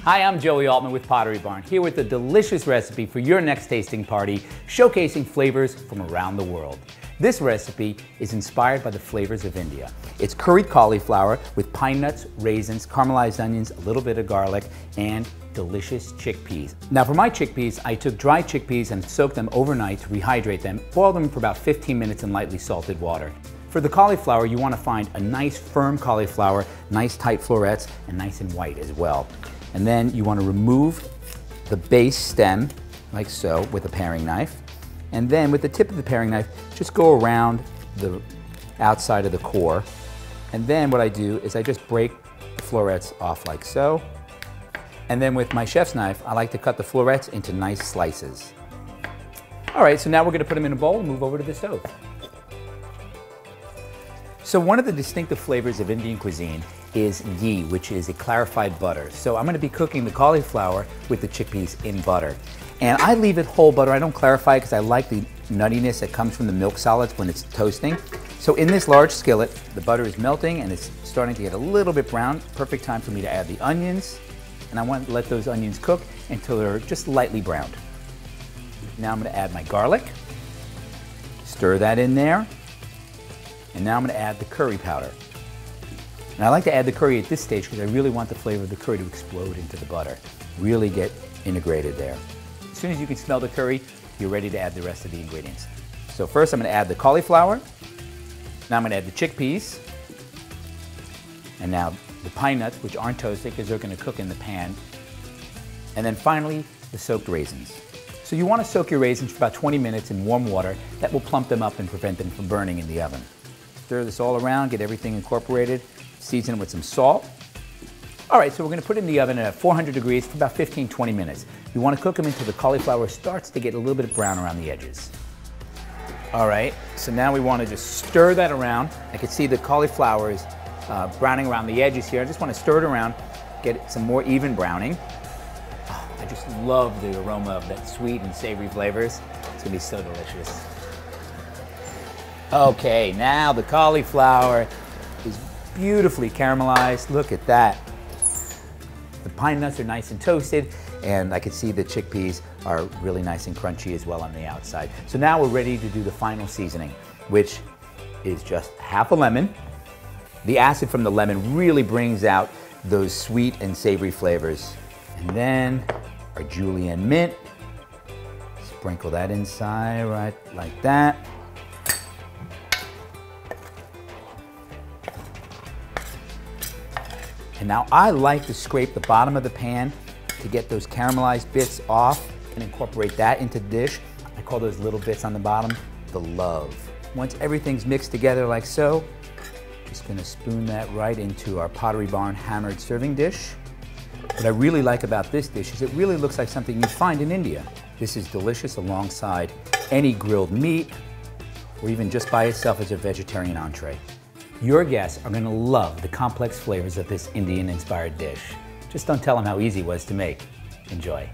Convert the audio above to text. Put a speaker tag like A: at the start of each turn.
A: Hi, I'm Joey Altman with Pottery Barn, here with a delicious recipe for your next tasting party, showcasing flavors from around the world. This recipe is inspired by the flavors of India. It's curried cauliflower with pine nuts, raisins, caramelized onions, a little bit of garlic, and delicious chickpeas. Now for my chickpeas, I took dry chickpeas and soaked them overnight to rehydrate them, boiled them for about 15 minutes in lightly salted water. For the cauliflower, you want to find a nice firm cauliflower, nice tight florets, and nice and white as well. And then you want to remove the base stem, like so, with a paring knife. And then with the tip of the paring knife, just go around the outside of the core. And then what I do is I just break the florets off like so. And then with my chef's knife, I like to cut the florets into nice slices. All right, so now we're going to put them in a bowl and move over to the stove. So one of the distinctive flavors of Indian cuisine is ghee, which is a clarified butter. So I'm going to be cooking the cauliflower with the chickpeas in butter. And I leave it whole butter. I don't clarify because I like the nuttiness that comes from the milk solids when it's toasting. So in this large skillet, the butter is melting and it's starting to get a little bit brown. Perfect time for me to add the onions. And I want to let those onions cook until they're just lightly browned. Now I'm going to add my garlic. Stir that in there. And now I'm going to add the curry powder. And I like to add the curry at this stage because I really want the flavor of the curry to explode into the butter. Really get integrated there. As soon as you can smell the curry, you're ready to add the rest of the ingredients. So first I'm going to add the cauliflower. Now I'm going to add the chickpeas. And now the pine nuts, which aren't toasted because they're going to cook in the pan. And then finally, the soaked raisins. So you want to soak your raisins for about 20 minutes in warm water. That will plump them up and prevent them from burning in the oven. Stir this all around, get everything incorporated, season it with some salt. All right, so we're going to put it in the oven at 400 degrees for about 15-20 minutes. You want to cook them until the cauliflower starts to get a little bit brown around the edges. All right, so now we want to just stir that around. I can see the cauliflower is browning around the edges here. I just want to stir it around, get some more even browning. Oh, I just love the aroma of that sweet and savory flavors. It's going to be so delicious. Okay, now the cauliflower is beautifully caramelized. Look at that. The pine nuts are nice and toasted, and I can see the chickpeas are really nice and crunchy as well on the outside. So now we're ready to do the final seasoning, which is just half a lemon. The acid from the lemon really brings out those sweet and savory flavors. And then our julienne mint. Sprinkle that inside right like that. And now I like to scrape the bottom of the pan to get those caramelized bits off and incorporate that into the dish. I call those little bits on the bottom the love. Once everything's mixed together like so, just gonna spoon that right into our Pottery Barn hammered serving dish. What I really like about this dish is it really looks like something you'd find in India. This is delicious alongside any grilled meat or even just by itself as a vegetarian entree. Your guests are going to love the complex flavors of this Indian-inspired dish. Just don't tell them how easy it was to make. Enjoy.